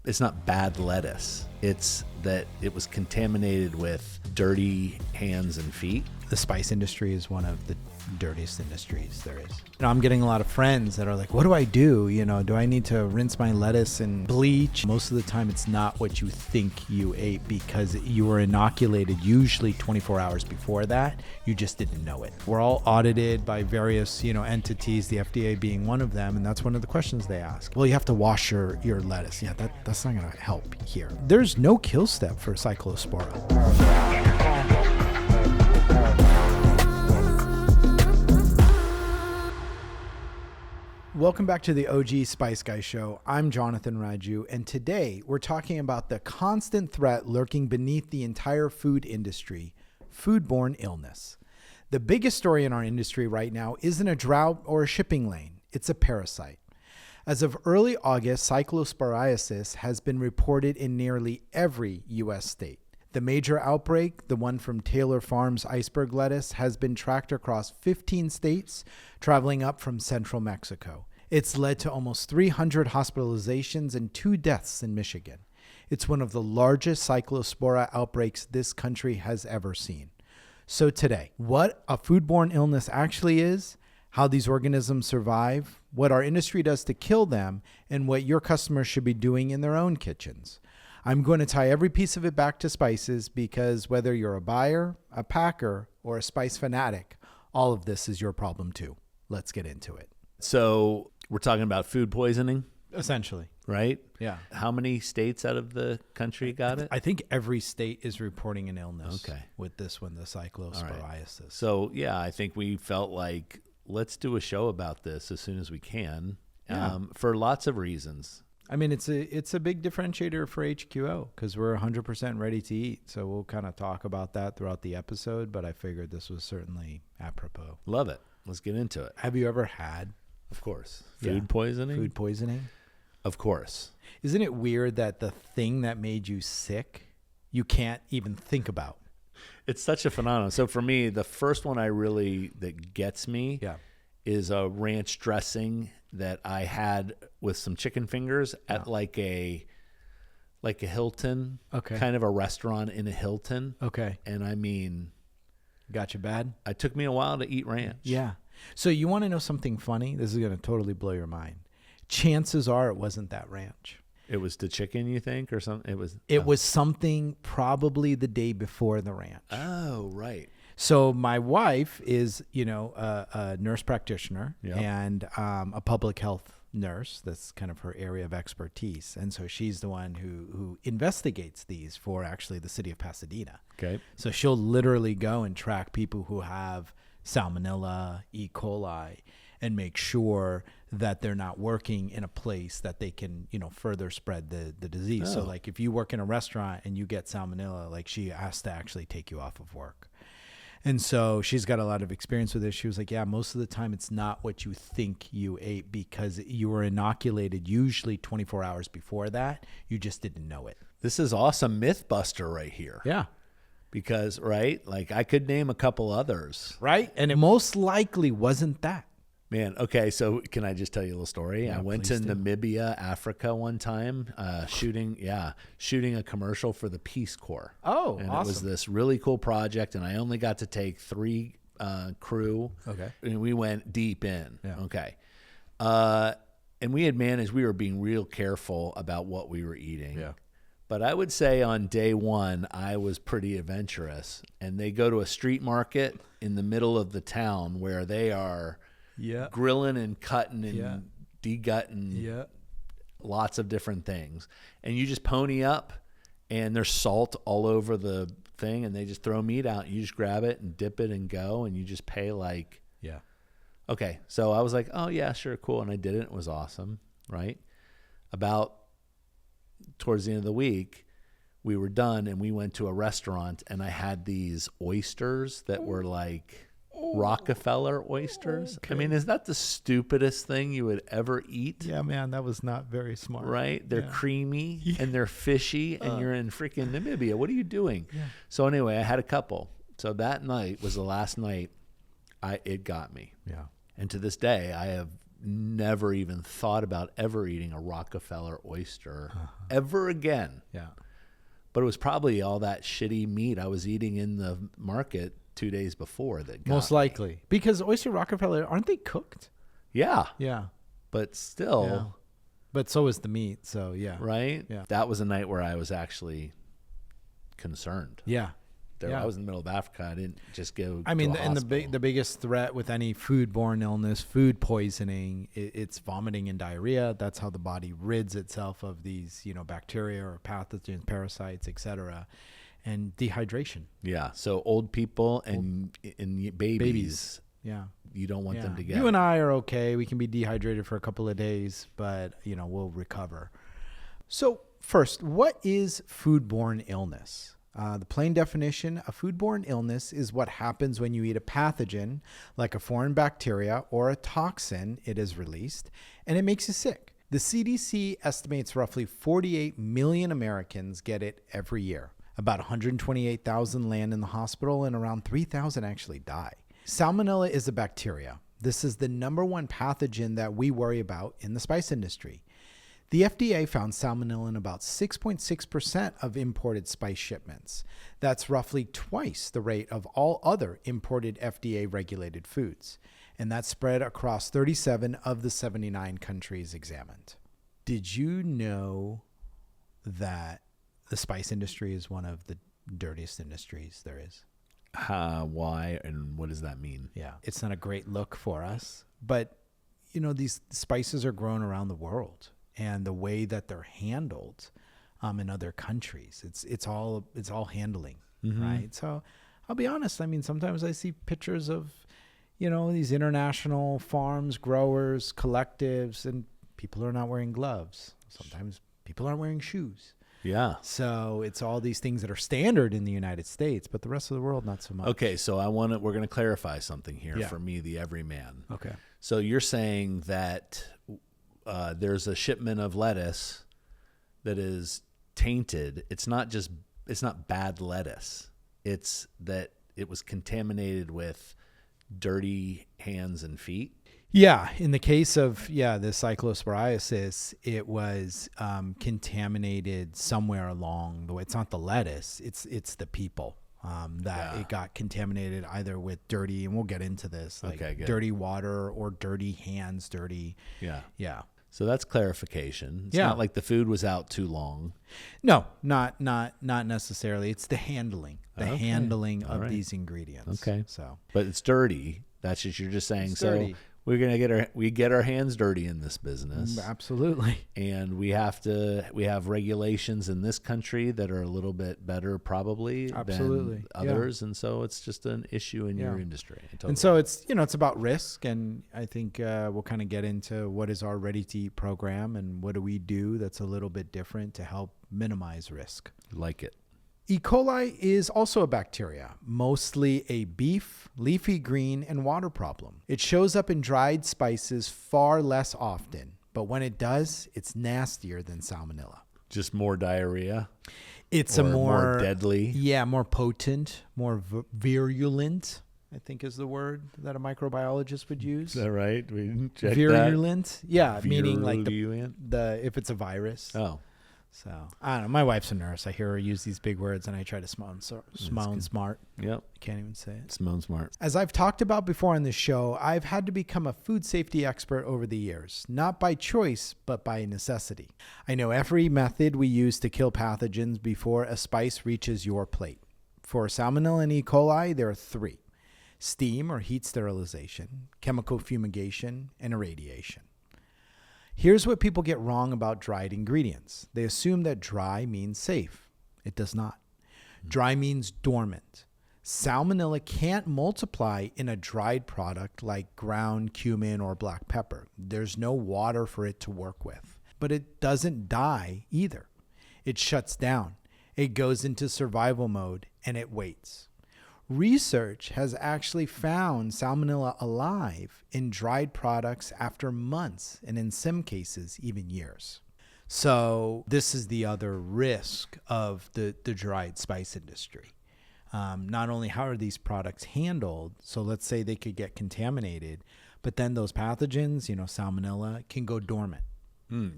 It's not bad lettuce. It's that it was contaminated with dirty hands and feet. The spice industry is one of the dirtiest industries there is. I'm getting a lot of friends that are like, what do I do? Do I need to rinse my lettuce in bleach? Most of the time it's not what you think you ate because you were inoculated usually 24 hours before that. You just didn't know it. We're all audited by various, entities, the FDA being one of them, and that's one of the questions they ask. Well, you have to wash your lettuce. Yeah, that's not going to help here. There's no kill step for Cyclospora. Welcome back to the OG Spice Guy Show. I'm Jonathan Raju, and today we're talking about the constant threat lurking beneath the entire food industry, foodborne illness. The biggest story in our industry right now isn't a drought or a shipping lane. It's a parasite. As of early August, cyclosporiasis has been reported in nearly every U.S. state. The major outbreak, the one from Taylor Farms iceberg lettuce, has been tracked across 15 states, traveling up from central Mexico. It's led to almost 300 hospitalizations and 2 deaths in Michigan. It's one of the largest cyclospora outbreaks this country has ever seen. So today, what a foodborne illness actually is, how these organisms survive, what our industry does to kill them, and what your customers should be doing in their own kitchens. I'm going to tie every piece of it back to spices because whether you're a buyer, a packer, or a spice fanatic, all of this is your problem too. Let's get into it. So we're talking about food poisoning, Essentially. right? Yeah. How many states out of the country got it? I think every state is reporting an illness Okay. with this one, the cyclosporiasis. So yeah, I think we felt like let's do a show about this as soon as we can, Yeah. for lots of reasons. I mean, it's a big differentiator for HQO because we're 100% ready to eat. So we'll kind of talk about that throughout the episode, but I figured this was certainly apropos. Love it. Let's get into it. Have you ever had Of course. Yeah. Food poisoning? food poisoning? Of course. Isn't it weird that the thing that made you sick, you can't even think about? It's such a phenomenon. So for me, the first one that gets me Yeah. is a ranch dressing that I had with some chicken fingers at like a Hilton, Okay. kind of a restaurant in a Hilton. Okay. And I mean, Got you bad? it took me a while to eat ranch. Yeah. So you want to know something funny? This is going to totally blow your mind. Chances are it wasn't that ranch. It was the chicken, you think, or something? It was something probably the day before the ranch. Oh, right. So my wife is, a nurse practitioner Yeah. and a public health nurse. That's kind of her area of expertise. And so she's the one who investigates these for actually the city of Pasadena. Okay. So she'll literally go and track people who have Salmonella, E. coli, and make sure that they're not working in a place that they can, further spread the disease. Oh. So like if you work in a restaurant and you get Salmonella, like she has to actually take you off of work. And so she's got a lot of experience with this. She was like, yeah, most of the time it's not what you think you ate because you were inoculated usually 24 hours before that. You just didn't know it. This is awesome Mythbuster right here. Yeah. Because, right, like I could name a couple others. Right? And it most likely wasn't that. Man, okay, so can I just tell you a little story? Yeah, I went to please do. Namibia, Africa one time, shooting a commercial for the Peace Corps. Oh, and awesome. it was this really cool project, and I only got to take 3 crew. Okay. And we went deep in. Yeah. Okay. And we were being real careful about what we were eating. Yeah. But I would say on day 1, I was pretty adventurous. And they go to a street market in the middle of the town where they are Yeah. grilling and cutting and Yeah. degutting Yeah. lots of different things. And you just pony up and there's salt all over the thing and they just throw meat out. And you just grab it and dip it and go and you just pay like, Yeah. okay. So I was like, oh yeah, sure, cool. And I did it. It was awesome. Right. About towards the end of the week, we were done and we went to a restaurant and I had these oysters that were like Rockefeller oysters. Okay. I mean, is that the stupidest thing you would ever eat? Yeah, man, that was not very smart. Right? They're creamy and they're fishy and you're in freaking Namibia. What are you doing? Yeah. So anyway, I had a couple. So that night was the last night it got me. Yeah. And to this day, I have never even thought about ever eating a Rockefeller oyster ever again. Yeah. But it was probably all that shitty meat I was eating in the market 2 days before that got Most me. likely. Because oyster Rockefeller, aren't they cooked? Yeah. Yeah. But still, Yeah. But so is the meat. So, yeah. right? Yeah. That was a night where I was actually concerned. Yeah. I was in the middle of Africa. I didn't just go. I mean, to a and hospital. the biggest threat with any foodborne illness, food poisoning, it's vomiting and diarrhea. That's how the body rids itself of these, bacteria or pathogens, parasites, etc. And dehydration. Yeah. So old people and babies. Yeah. You don't want them to get. You and I are okay. We can be dehydrated for a couple of days, but we'll recover. So first, what is foodborne illness? The plain definition, a foodborne illness is what happens when you eat a pathogen, like a foreign bacteria or a toxin it is released, and it makes you sick. The CDC estimates roughly 48 million Americans get it every year. About 128,000 land in the hospital, and around 3,000 actually die. Salmonella is a bacteria. This is the number one pathogen that we worry about in the spice industry. The FDA found salmonella in about 6.6% of imported spice shipments. That's roughly twice the rate of all other imported FDA-regulated foods. And that's spread across 37 of the 79 countries examined. Did you know that the spice industry is one of the dirtiest industries there is? Why and what does that mean? Yeah, it's not a great look for us. But, these spices are grown around the world. And the way that they're handled in other countries, it's all handling, right? So I'll be honest. I mean, sometimes I see pictures of, these international farms, growers, collectives, and people are not wearing gloves. Sometimes people aren't wearing shoes. Yeah. So it's all these things that are standard in the United States, but the rest of the world, not so much. Okay. So we're going to clarify something here Yeah. for me, the everyman. Okay. So you're saying that there's a shipment of lettuce that is tainted. It's not bad lettuce. It's that it was contaminated with dirty hands and feet. Yeah. In the case of, the cyclosporiasis, it was contaminated somewhere along the way. It's not the lettuce. It's the people it got contaminated either with dirty, and we'll get into this, like dirty water or dirty hands, Yeah. Yeah. So that's clarification. It's not like the food was out too long. No, not necessarily. It's the handling, of these ingredients. Okay. So, but it's dirty. That's just, you're just saying. It's so dirty. we're going to get our hands dirty in this business. Absolutely. And we have regulations in this country that are a little bit better probably than others. And so it's just an issue in your industry. Totally. And so it's, it's about risk. And I think we'll kind of get into what is our Ready to Eat program and what do we do that's a little bit different to help minimize risk. Like it. E. coli is also a bacteria, mostly a beef, leafy green, and water problem. It shows up in dried spices far less often, but when it does, it's nastier than salmonella. Just more diarrhea? It's more deadly? Yeah, more potent, more virulent, I think is the word that a microbiologist would use. Is that right? We checked virulent? That? Yeah, meaning like Virulent? the if it's a virus. Oh. So I don't know. My wife's a nurse. I hear her use these big words, and I try to sound smart. Yep. I can't even say it. Smell smart. As I've talked about before on this show, I've had to become a food safety expert over the years, not by choice, but by necessity. I know every method we use to kill pathogens before a spice reaches your plate. For Salmonella and E. coli, there are 3: steam or heat sterilization, chemical fumigation, and irradiation. Here's what people get wrong about dried ingredients. They assume that dry means safe. It does not. Dry means dormant. Salmonella can't multiply in a dried product like ground cumin or black pepper. There's no water for it to work with. But it doesn't die either. It shuts down. It goes into survival mode and it waits. Research has actually found salmonella alive in dried products after months, and in some cases, even years. So this is the other risk of the dried spice industry. Not only how are these products handled, so let's say they could get contaminated, But then those pathogens, Salmonella, can go dormant.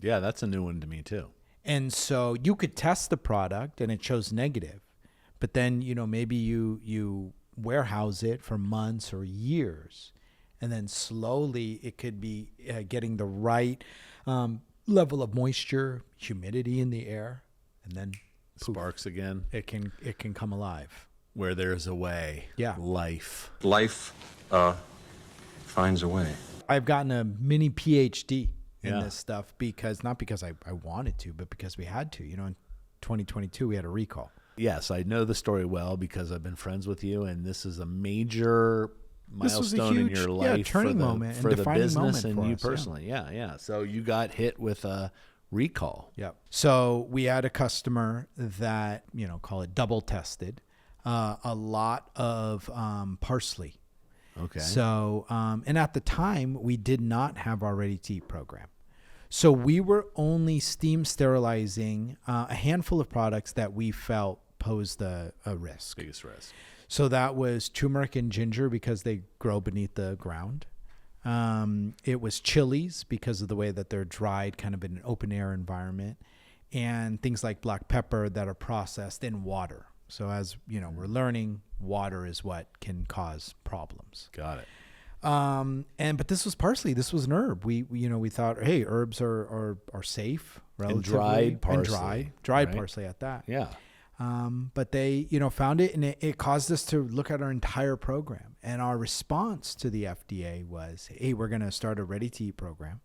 Yeah, that's a new one to me too. And so you could test the product and it shows negative, but then, maybe you warehouse it for months or years, and then slowly it could be getting the right level of moisture, humidity in the air, and then poof, Sparks again. it can come alive. Where there's a way. Yeah. Life finds a way. I've gotten a mini PhD in Yeah. this stuff not because I wanted to, but because we had to. In 2022, we had a recall. Yes, I know the story well because I've been friends with you, and this is a major This was a milestone in huge, your life turning for the, moment and for the defining business moment and for you us, yeah. personally. Yeah. So you got hit with a recall. Yep. So we had a customer that, call it double tested, a lot of parsley. Okay. So, and at the time, we did not have our ready-to-eat program. So we were only steam sterilizing a handful of products that we felt posed a risk. Biggest risk. So that was turmeric and ginger because they grow beneath the ground. It was chilies because of the way that they're dried kind of in an open air environment, and things like black pepper that are processed in water. So as we're learning, water is what can cause problems. Got it. But this was parsley. This was an herb. We thought, hey, herbs are safe, relatively, dried parsley, and dried right? parsley at that. Yeah. But they, found it, and it caused us to look at our entire program. And our response to the FDA was, hey, we're going to start a ready-to-eat program,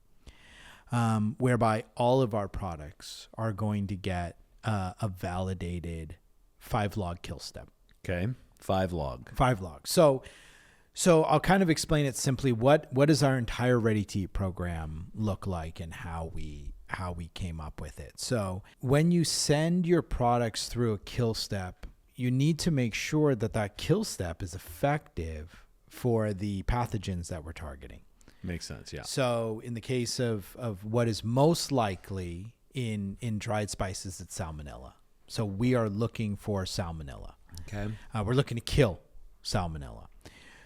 whereby all of our products are going to get a validated 5-log kill step. Okay. 5 log. 5 logs. So I'll kind of explain it simply. What does our entire ready-to-eat program look like, and how we came up with it? So when you send your products through a kill step, you need to make sure that kill step is effective for the pathogens that we're targeting. Makes sense. Yeah. So in the case of what is most likely in dried spices, it's salmonella. So we are looking for salmonella. Okay. We're looking to kill salmonella.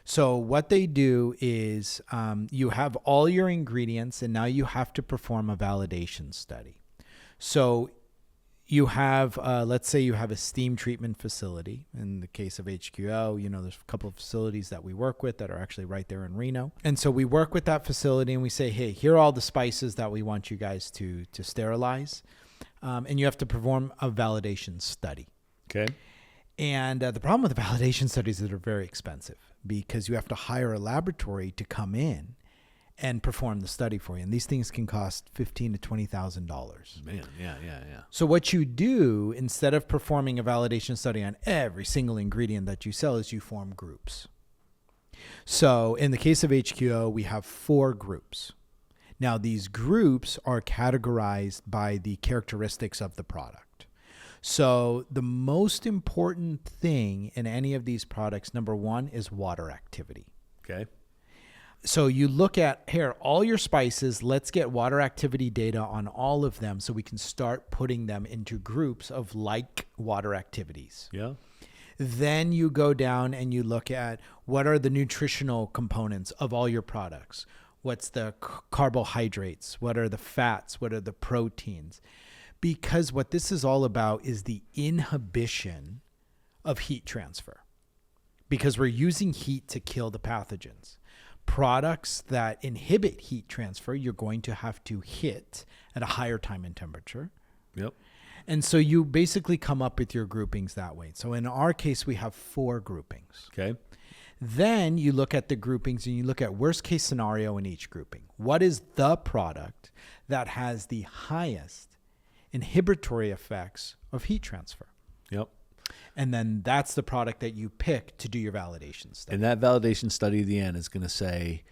So what they do is you have all your ingredients, and now you have to perform a validation study. So you have, let's say you have a steam treatment facility. In the case of HQO, there's a couple of facilities that we work with that are actually right there in Reno. And so we work with that facility and we say, hey, here are all the spices that we want you guys to sterilize. And you have to perform a validation study. Okay. And the problem with the validation studies is they're very expensive, because you have to hire a laboratory to come in and perform the study for you. And these things can cost $15,000 to $20,000. Man, yeah. So what you do, instead of performing a validation study on every single ingredient that you sell, is you form groups. So in the case of HQO, we have 4 groups. Now, these groups are categorized by the characteristics of the product. So the most important thing in any of these products, number 1, is water activity. Okay. So you look at, here, all your spices, let's get water activity data on all of them so we can start putting them into groups of like water activities. Yeah. Then you go down and you look at what are the nutritional components of all your products. What's the carbohydrates? What are the fats? What are the proteins? Because what this is all about is the inhibition of heat transfer. Because we're using heat to kill the pathogens. Products that inhibit heat transfer, you're going to have to hit at a higher time and temperature. Yep. And so you basically come up with your groupings that way. So in our case, we have 4 groupings. Okay. Then you look at the groupings and you look at worst case scenario in each grouping. What is the product that has the highest inhibitory effects of heat transfer? Yep. And then that's the product that you pick to do your validation study. And that validation study at the end is going to say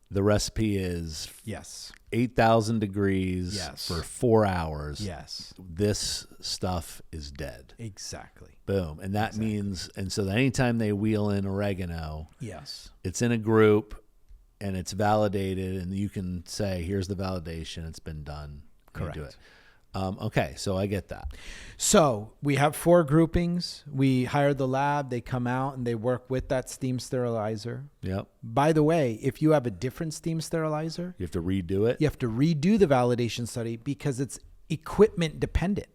the recipe is Yes. 8,000 degrees Yes. for 4 hours. Yes. This stuff is dead. Exactly. Boom. And that means, and so that anytime they wheel in oregano, Yes. it's in a group and it's validated, and you can say, here's the validation. It's been done. You do Correct. it. Okay, so I get that. So we have 4 groupings. We hire the lab. They come out and they work with that steam sterilizer. Yep. By the way, if you have a different steam sterilizer, You have to redo it. you have to redo the validation study because it's equipment dependent.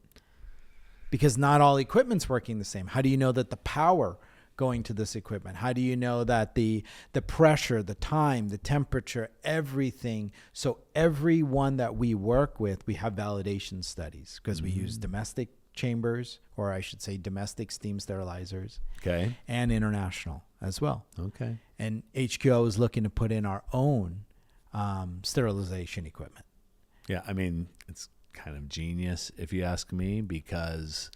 Because not all equipment's working the same. How do you know that the power going to this equipment? How do you know that the pressure, the time, the temperature, everything? So every one that we work with, we have validation studies because we use domestic chambers, or I should say domestic steam sterilizers, Okay. and international as well. Okay. And HQO is looking to put in our own sterilization equipment. Yeah, I mean, it's kind of genius if you ask me, because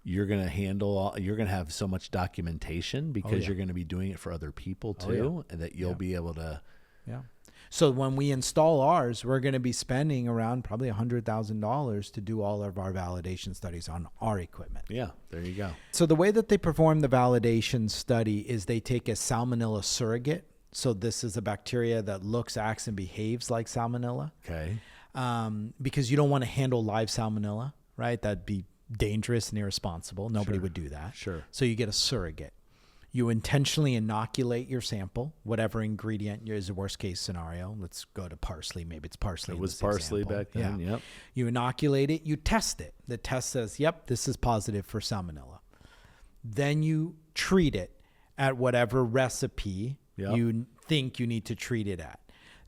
you're going to you're going to have so much documentation because you're going to be doing it for other people too, and that you'll be able to. Yeah. So when we install ours, we're going to be spending around probably $100,000 to do all of our validation studies on our equipment. Yeah, there you go. So the way that they perform the validation study is they take a Salmonella surrogate. So this is a bacteria that looks, acts, and behaves like Salmonella. Okay. Because you don't want to handle live Salmonella, right? That'd be dangerous and irresponsible. Nobody would do that. Sure. So you get a surrogate. You intentionally inoculate your sample, whatever ingredient is the worst case scenario. Let's go to parsley. Maybe it's parsley. It was parsley back then. Yeah. Yep. You inoculate it. You test it. The test says, yep, this is positive for Salmonella. Then you treat it at whatever recipe you think you need to treat it at.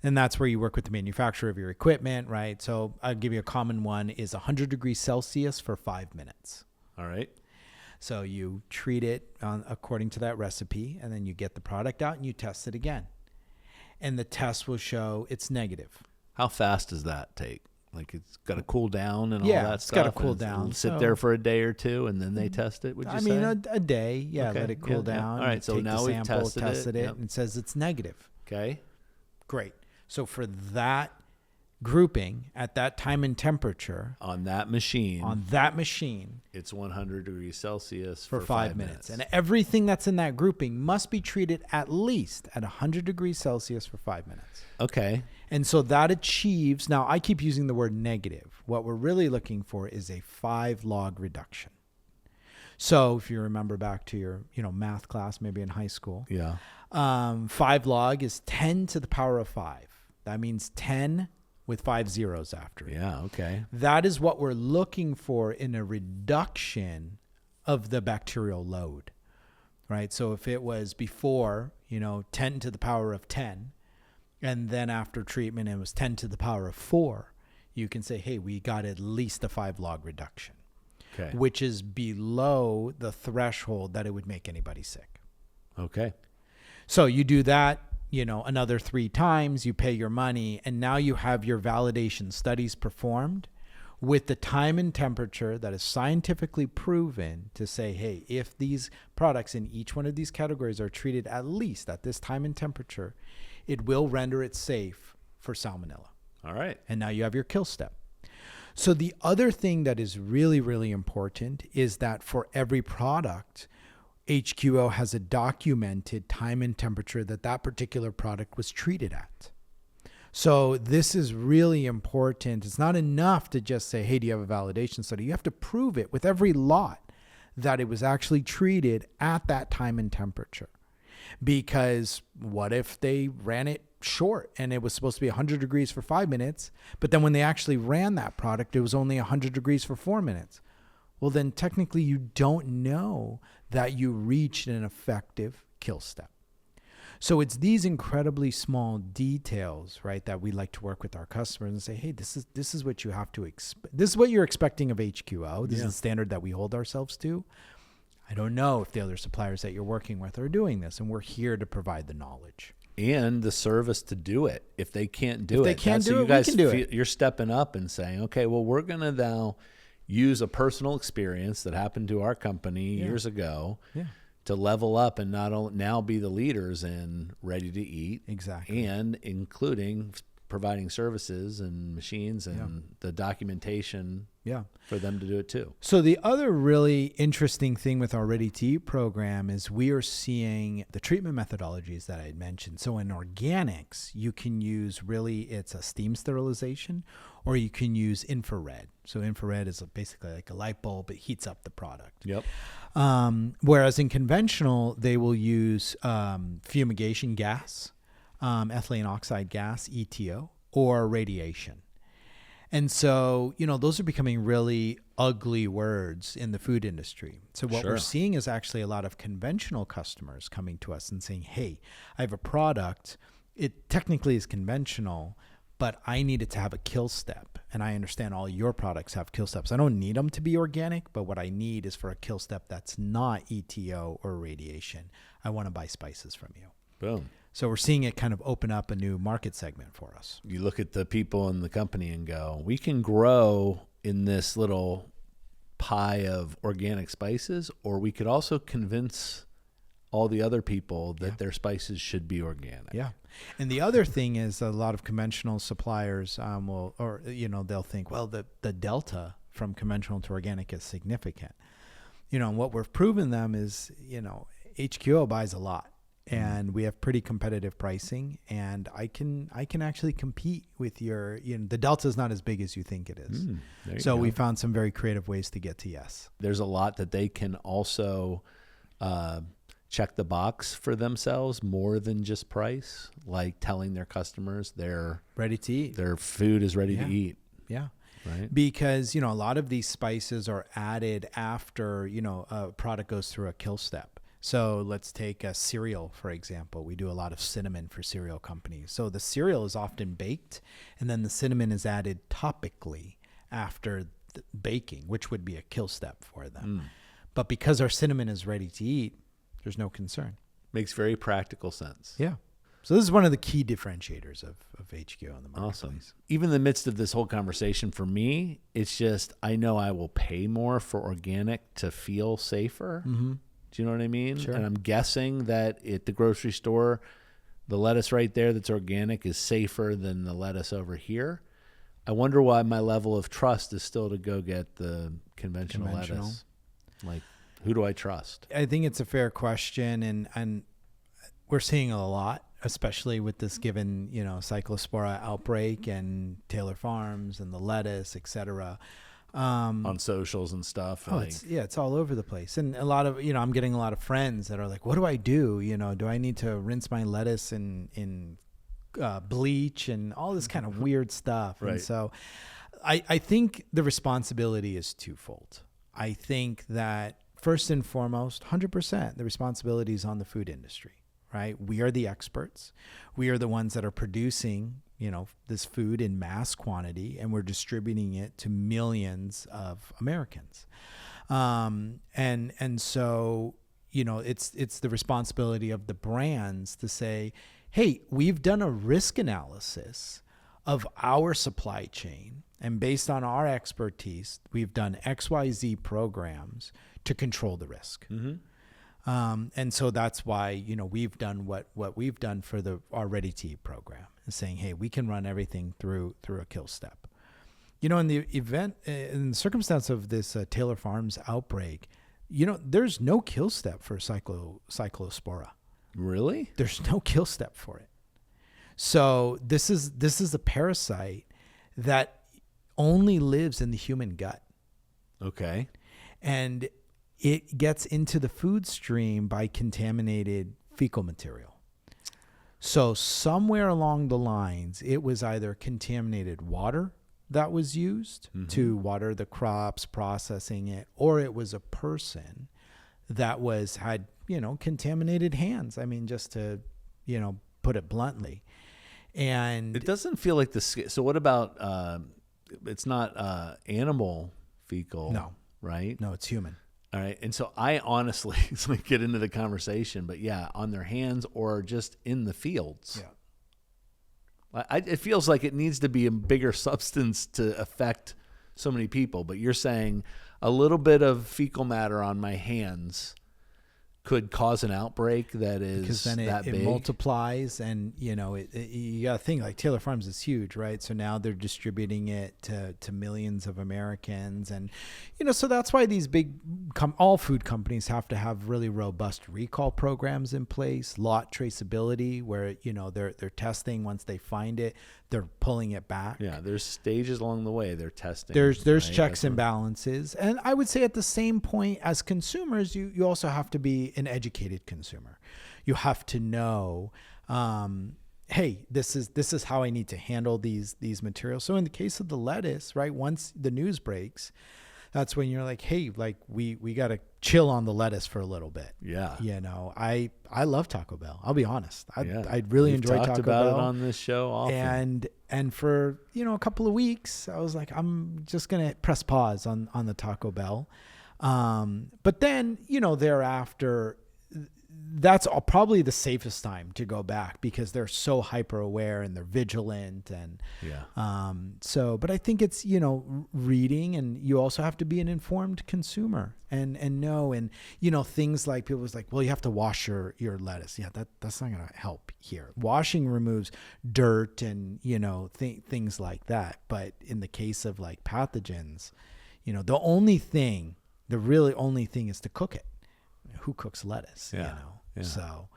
And that's where you work with the manufacturer of your equipment, right? So I'll give you a common one is 100 degrees Celsius for 5 minutes. All right. So you treat it according to that recipe, and then you get the product out and you test it again. And the test will show it's negative. How fast does that take? Like, it's got to cool down and all Yeah, that it's stuff? gotta cool and down. Sit So- there for a day or two, and then they test it, would you I say? mean, a day. Yeah, Okay. let it cool Yeah, yeah. down. All right, You so take now the we've sample, tested tested it. it, Yep. and it says it's negative. Okay. Great. So for that grouping at that time and temperature On that machine, it's 100 degrees Celsius for 5 minutes. And everything that's in that grouping must be treated at least at 100 degrees Celsius for 5 minutes. Okay. And so that achieves, now I keep using the word negative. What we're really looking for is a 5 log reduction. So if you remember back to your, math class, maybe in high school, Yeah. 5 log is 10 to the power of 5. That means 10 with 5 zeros after it. Yeah. Okay. That is what we're looking for in a reduction of the bacterial load, right? So if it was before, 10 to the power of 10, and then after treatment it was 10 to the power of 4, you can say, hey, we got at least a 5 log reduction, Okay. which is below the threshold that it would make anybody sick. Okay. So you do that, another 3 times, you pay your money, and now you have your validation studies performed with the time and temperature that is scientifically proven to say, hey, if these products in each one of these categories are treated at least at this time and temperature, it will render it safe for Salmonella. All right. And now you have your kill step. So the other thing that is really, really important is that for every product, HQO has a documented time and temperature that particular product was treated at. So this is really important. It's not enough to just say, hey, do you have a validation study? You have to prove it with every lot that it was actually treated at that time and temperature. Because what if they ran it short and it was supposed to be 100 degrees for 5 minutes, but then when they actually ran that product, it was only 100 degrees for 4 minutes? Well, then technically you don't know that you reached an effective kill step. So it's these incredibly small details, right, that we like to work with our customers and say, hey, this is what you have to expect. This is what you're expecting of HQO. This is the standard that we hold ourselves to. I don't know if the other suppliers that you're working with are doing this, and we're here to provide the knowledge. And the service to do it. If they can't do it, we can do it. You're stepping up and saying, okay, well, we're going to now use a personal experience that happened to our company years ago to level up and not only now be the leaders in ready to eat. Exactly. And including providing services and machines and the documentation for them to do it too. So the other really interesting thing with our Ready to Eat program is we are seeing the treatment methodologies that I had mentioned. So in organics, you can use it's a steam sterilization, or you can use infrared. So infrared is basically like a light bulb. It heats up the product. Yep. Whereas in conventional, they will use fumigation gas, ethylene oxide gas, ETO, or radiation. And so, those are becoming really ugly words in the food industry. So what we're seeing is actually a lot of conventional customers coming to us and saying, hey, I have a product. It technically is conventional, but I need it to have a kill step. And I understand all your products have kill steps. I don't need them to be organic, but what I need is for a kill step that's not ETO or radiation. I want to buy spices from you. Boom. So we're seeing it kind of open up a new market segment for us. You look at the people in the company and go, we can grow in this little pie of organic spices, or we could also convince all the other people that their spices should be organic. Yeah. And the other thing is a lot of conventional suppliers they'll think, well, the delta from conventional to organic is significant. And what we've proven them is, HQO buys a lot. And we have pretty competitive pricing, and I can actually compete with your, the delta is not as big as you think it is. So we found some very creative ways to get to yes. There's a lot that they can also check the box for themselves more than just price, like telling their customers they're ready to eat. Their food is ready to eat. Yeah. Right. Because, a lot of these spices are added after, a product goes through a kill step. So let's take a cereal, for example. We do a lot of cinnamon for cereal companies. So the cereal is often baked, and then the cinnamon is added topically after the baking, which would be a kill step for them. But because our cinnamon is ready to eat, there's no concern. Makes very practical sense. Yeah. So this is one of the key differentiators of HQO in the marketplace. Awesome. Even in the midst of this whole conversation, for me, it's just I know I will pay more for organic to feel safer. Mm-hmm. Do you know what I mean? Sure. And I'm guessing that at the grocery store, the lettuce right there that's organic is safer than the lettuce over here. I wonder why my level of trust is still to go get the conventional lettuce. Like, who do I trust? I think it's a fair question, and we're seeing a lot, especially with this given, Cyclospora outbreak and Taylor Farms and the lettuce, et cetera. On socials and stuff. It's all over the place. And a lot of, I'm getting a lot of friends that are like, what do I do? Do I need to rinse my lettuce in bleach and all this kind of weird stuff? Right. And so I think the responsibility is twofold. I think that first and foremost, 100%, the responsibility is on the food industry, right? We are the experts. We are the ones that are producing this food in mass quantity, and we're distributing it to millions of Americans. And so, it's the responsibility of the brands to say, hey, we've done a risk analysis of our supply chain, and based on our expertise, we've done XYZ programs to control the risk. Mm-hmm. And so that's why, we've done what we've done for our Ready to Eat program, is saying, hey, we can run everything through a kill step. In the circumstance of this Taylor Farms outbreak, there's no kill step for Cyclospora. Really? There's no kill step for it. So this is a parasite that only lives in the human gut. Okay. And it gets into the food stream by contaminated fecal material. So somewhere along the lines, it was either contaminated water that was used to water the crops, processing it, or it was a person that had contaminated hands. I mean, just to, put it bluntly. And it doesn't feel like so what about, it's not animal fecal, no, right? No, it's human. All right. And so I honestly get into the conversation, but on their hands or just in the fields. Yeah. It feels like it needs to be a bigger substance to affect so many people, but you're saying a little bit of fecal matter on my hands could cause an outbreak that is because then that it big. multiplies, and you got to think like Taylor Farms is huge, right? So now they're distributing it to millions of Americans, and so that's why these big all food companies have to have really robust recall programs in place, lot traceability, where they're testing. Once they find it, they're pulling it back. Yeah, there's stages along the way they're testing. There's right? checks and balances. And I would say at the same point as consumers, you also have to be an educated consumer. You have to know, hey, this is how I need to handle these materials. So in the case of the lettuce, right, once the news breaks, that's when you're like, hey, like we got to chill on the lettuce for a little bit. Yeah. I love Taco Bell. I'll be honest. I really enjoy Taco Bell. We've talked about it on this show often. And for, a couple of weeks, I was like, I'm just going to press pause on the Taco Bell. But then, thereafter, that's probably the safest time to go back because they're so hyper aware and they're vigilant. And but I think it's, reading, and you also have to be an informed consumer and know, and, things like people was like, well, you have to wash your lettuce. Yeah, that's not going to help here. Washing removes dirt and, things like that. But in the case of like pathogens, the really only thing is to cook it. Who cooks lettuce? Yeah. So,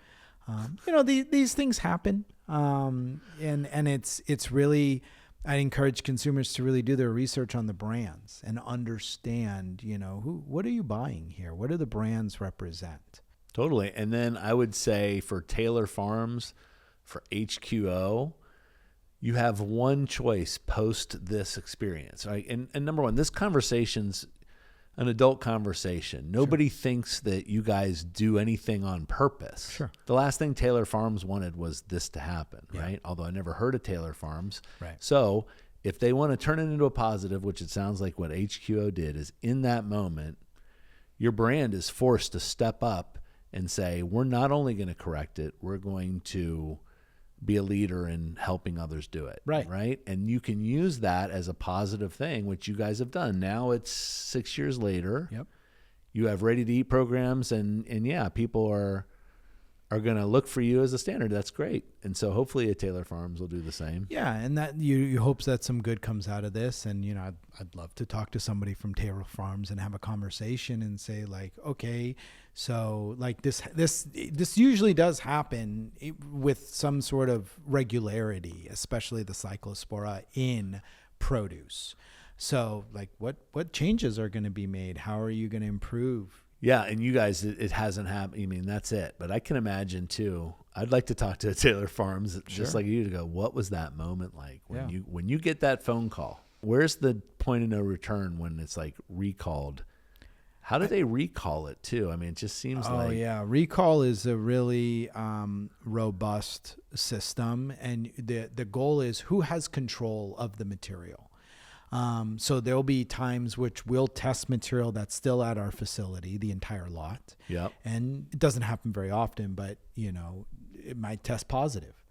these things happen. And it's really, I encourage consumers to really do their research on the brands and understand, what are you buying here? What do the brands represent? Totally. And then I would say for Taylor Farms, for HQO, you have one choice post this experience, right? And number one, this conversation's an adult conversation. Nobody thinks that you guys do anything on purpose. Sure. The last thing Taylor Farms wanted was this to happen, right? Although I never heard of Taylor Farms. Right. So if they want to turn it into a positive, which it sounds like what HQO did, is in that moment, your brand is forced to step up and say, we're not only going to correct it, we're going to be a leader in helping others do it. Right. And you can use that as a positive thing, which you guys have done. Now it's 6 years later. Yep. You have ready to eat programs, and people are going to look for you as a standard. That's great. And so hopefully at Taylor Farms will do the same. Yeah. And that you hope that some good comes out of this. And, I'd love to talk to somebody from Taylor Farms and have a conversation and say like, okay, so like this usually does happen with some sort of regularity, especially the Cyclospora in produce. So like what changes are going to be made? How are you going to improve? Yeah. And you guys, it hasn't happened. I mean, that's it. But I can imagine too, I'd like to talk to Taylor Farms just like you to go, what was that moment like when you get that phone call? Where's the point of no return when it's like recalled? How do they recall it too? I mean, it just seems like... Oh, yeah. Recall is a really robust system. And the goal is who has control of the material. So there'll be times which we'll test material that's still at our facility, the entire lot. Yep. And it doesn't happen very often, but, it might test positive.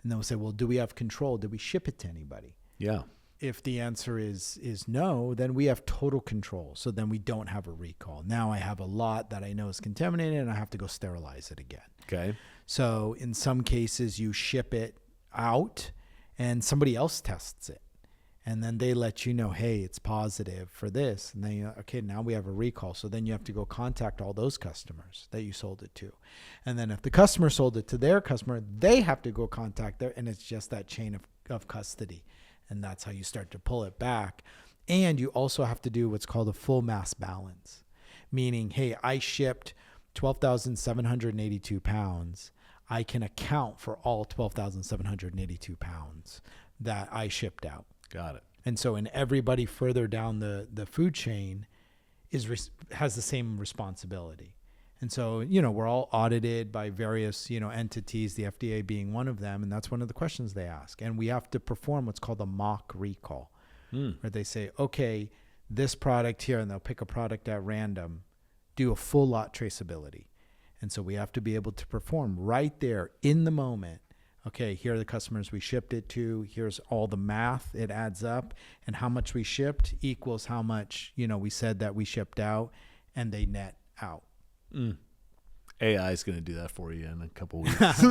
And then we'll say, well, do we have control? Did we ship it to anybody? Yeah. If the answer is no, then we have total control. So then we don't have a recall. Now I have a lot that I know is contaminated and I have to go sterilize it again. Okay. So in some cases you ship it out and somebody else tests it. And then they let you know, hey, it's positive for this. And then okay, now we have a recall. So then you have to go contact all those customers that you sold it to. And then if the customer sold it to their customer, they have to go contact their, and it's just that chain of custody. And that's how you start to pull it back. And you also have to do what's called a full mass balance, meaning, hey, I shipped 12,782 pounds. I can account for all 12,782 pounds that I shipped out. Got it. And so, and everybody further down the food chain has the same responsibility. And so, we're all audited by various, entities, the FDA being one of them. And that's one of the questions they ask. And we have to perform what's called a mock recall, where they say, okay, this product here, and they'll pick a product at random, do a full lot traceability. And so we have to be able to perform right there in the moment. Okay, here are the customers we shipped it to. Here's all the math. It adds up. And how much we shipped equals how much, we said that we shipped out, and they net out. AI is going to do that for you in a couple weeks.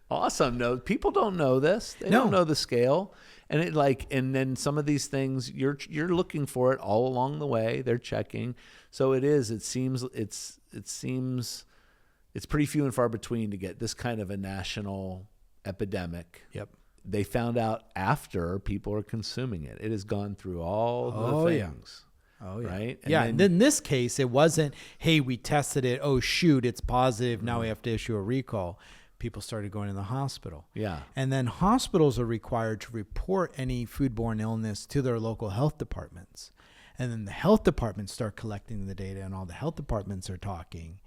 Awesome. No, people don't know this. They don't know the scale. And and then some of these things you're looking for it all along the way. They're checking. So it seems it's pretty few and far between to get this kind of a national epidemic. Yep. They found out after people are consuming it. It has gone through all the things. Oh, yeah. Right? And then in this case, it wasn't, hey, we tested it. Oh, shoot, it's positive. Now we have to issue a recall. People started going to the hospital. Yeah. And then hospitals are required to report any foodborne illness to their local health departments. And then the health departments start collecting the data, and all the health departments are talking.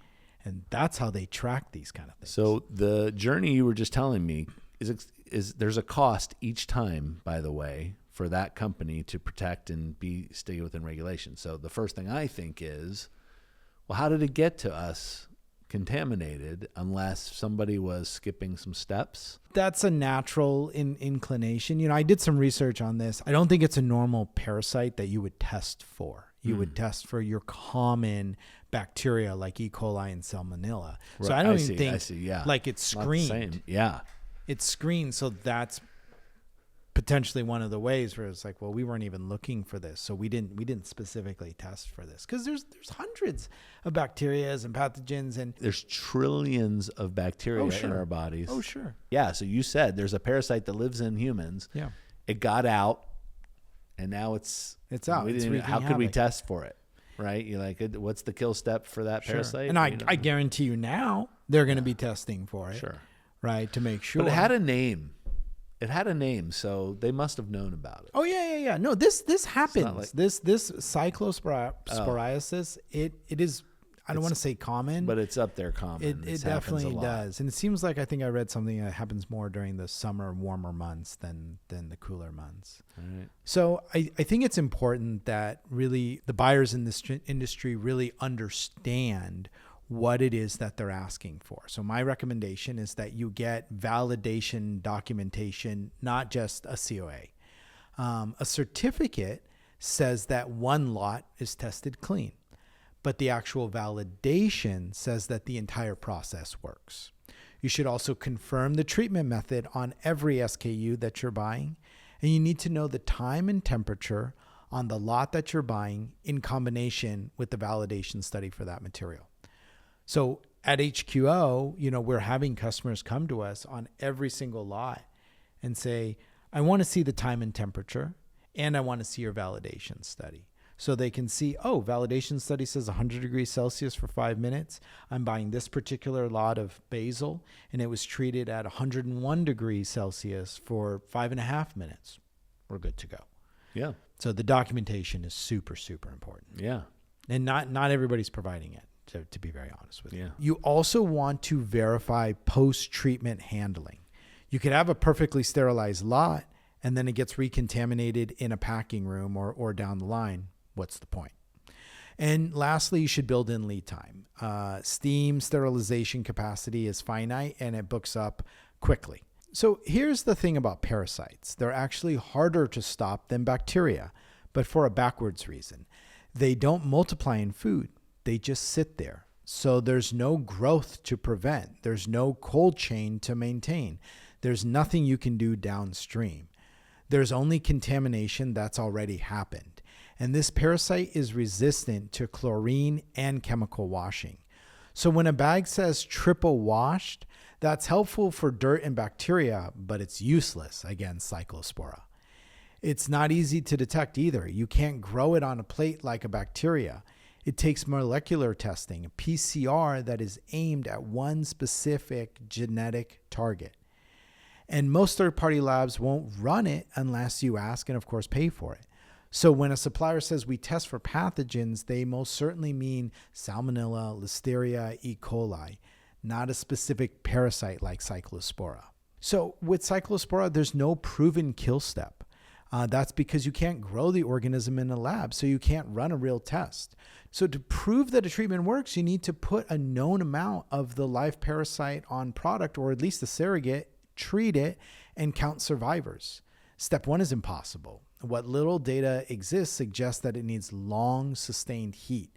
And that's how they track these kind of things. So the journey you were just telling me is there's a cost each time, by the way, for that company to protect and stay within regulation. So the first thing I think is, well, how did it get to us contaminated unless somebody was skipping some steps? That's a natural inclination. I did some research on this. I don't think it's a normal parasite that you would test for. You would test for your common bacteria like E. coli and Salmonella. Right. So I don't even think like it's screened. Not the same. Yeah. It's screened. So that's potentially one of the ways where it's like, well, we weren't even looking for this. So we didn't specifically test for this because there's hundreds of bacteria and pathogens, and there's trillions of bacteria in our bodies. Oh, sure. Yeah. So you said there's a parasite that lives in humans. Yeah. It got out and now it's out. How could we test for it? Right? You're like, what's the kill step for that parasite? And I guarantee you now they're going to be testing for it. Sure. Right. To make sure. But it had a name. So they must have known about it. Oh yeah. No, this happens. This cyclosporiasis, it is, I don't want to say common, but it's up there common. It definitely does. And it seems like, I think I read something that happens more during the summer, warmer months than the cooler months. Right. So I think it's important that really the buyers in this industry really understand what it is that they're asking for. So my recommendation is that you get validation documentation, not just a COA. A certificate says that one lot is tested clean, but the actual validation says that the entire process works. You should also confirm the treatment method on every SKU that you're buying, and you need to know the time and temperature on the lot that you're buying in combination with the validation study for that material. So at HQO, we're having customers come to us on every single lot and say, I want to see the time and temperature, and I want to see your validation study. So they can see, validation study says 100 degrees Celsius for 5 minutes. I'm buying this particular lot of basil, and it was treated at 101 degrees Celsius for 5.5 minutes. We're good to go. Yeah. So the documentation is super, super important. Yeah. And not everybody's providing it. To be very honest with you. Yeah. You also want to verify post-treatment handling. You could have a perfectly sterilized lot and then it gets recontaminated in a packing room or down the line. What's the point? And lastly, you should build in lead time. Steam sterilization capacity is finite and it books up quickly. So here's the thing about parasites. They're actually harder to stop than bacteria, but for a backwards reason. They don't multiply in food. They just sit there. So there's no growth to prevent. There's no cold chain to maintain. There's nothing you can do downstream. There's only contamination that's already happened. And this parasite is resistant to chlorine and chemical washing. So when a bag says triple washed, that's helpful for dirt and bacteria, but it's useless against Cyclospora. It's not easy to detect either. You can't grow it on a plate like a bacteria. It takes molecular testing, a PCR that is aimed at one specific genetic target. And most third-party labs won't run it unless you ask and, of course, pay for it. So when a supplier says we test for pathogens, they most certainly mean Salmonella, Listeria, E. coli, not a specific parasite like Cyclospora. So with Cyclospora, there's no proven kill step. That's because you can't grow the organism in a lab, so you can't run a real test. So to prove that a treatment works, you need to put a known amount of the live parasite on product, or at least a surrogate, treat it, and count survivors. Step one is impossible. What little data exists suggests that it needs long, sustained heat.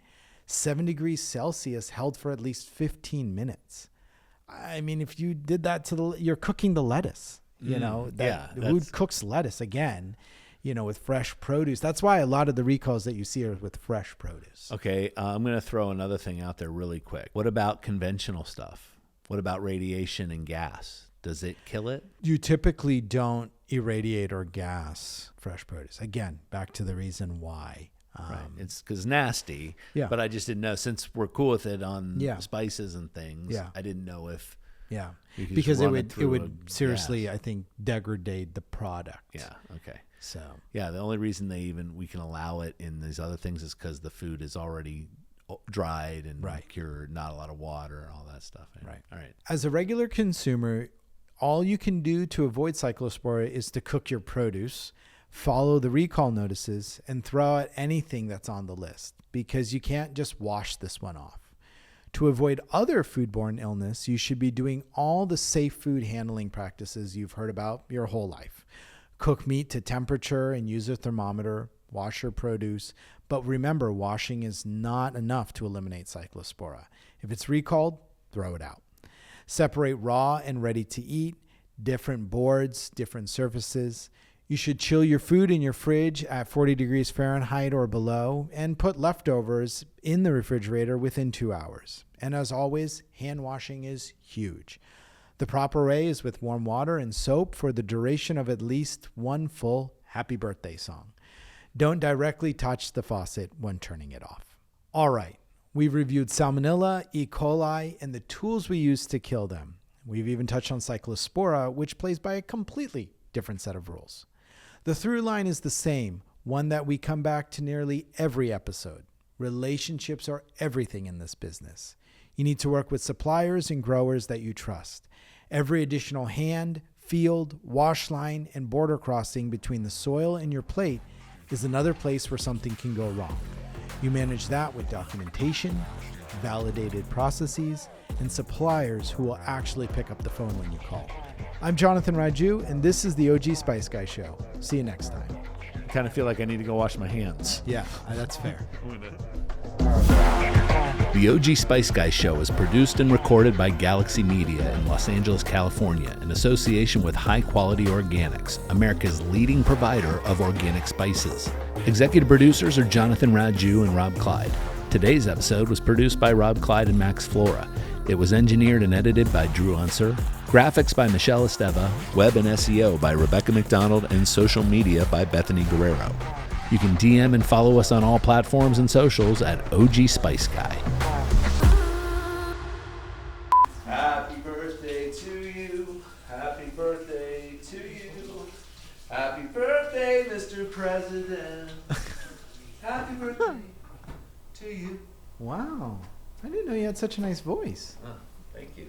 7 degrees Celsius held for at least 15 minutes. I mean, if you did that you're cooking the lettuce, the food cooks lettuce again, with fresh produce. That's why a lot of the recalls that you see are with fresh produce. Okay. I'm going to throw another thing out there really quick. What about conventional stuff? What about radiation and gas? Does it kill it? You typically don't irradiate or gas fresh produce. Again, back to the reason why. Right. It's because nasty. Yeah. But I just didn't know, since we're cool with it on spices and things. Yeah. I didn't know if. Yeah. you could Because just it run would through seriously, gas. I think, degrade the product. Yeah. Okay. So. Yeah. The only reason we can allow it in these other things is because the food is already dried and cured, not a lot of water, all that stuff. Right. All right. As a regular consumer, all you can do to avoid Cyclospora is to cook your produce, follow the recall notices, and throw out anything that's on the list, because you can't just wash this one off. To avoid other foodborne illness, you should be doing all the safe food handling practices you've heard about your whole life. Cook meat to temperature and use a thermometer, wash your produce, but remember, washing is not enough to eliminate Cyclospora. If it's recalled, throw it out. Separate raw and ready to eat, different boards, different surfaces. You should chill your food in your fridge at 40 degrees Fahrenheit or below, and put leftovers in the refrigerator within 2 hours. And as always, hand washing is huge. The proper way is with warm water and soap for the duration of at least one full happy birthday song. Don't directly touch the faucet when turning it off. All right, we've reviewed Salmonella, E. coli, and the tools we use to kill them. We've even touched on Cyclospora, which plays by a completely different set of rules. The through line is the same, one that we come back to nearly every episode. Relationships are everything in this business. You need to work with suppliers and growers that you trust. Every additional hand, field, wash line, and border crossing between the soil and your plate is another place where something can go wrong. You manage that with documentation, validated processes, and suppliers who will actually pick up the phone when you call. I'm Jonathan Raju, and this is the OG Spice Guy Show. See you next time. I kind of feel like I need to go wash my hands. Yeah, that's fair. The OG Spice Guy Show is produced and recorded by Galaxy Media in Los Angeles, California, in association with High Quality Organics, America's leading provider of organic spices. Executive producers are Jonathan Raju and Rob Clyde. Today's episode was produced by Rob Clyde and Max Flora. It was engineered and edited by Drew Unser. Graphics by Michelle Esteva. Web and SEO by Rebecca McDonald. And social media by Bethany Guerrero. You can DM and follow us on all platforms and socials at OG Spice Guy. Happy birthday to you. Happy birthday to you. Happy birthday, Mr. President. Happy birthday to you. Wow. I didn't know you had such a nice voice. Thank you.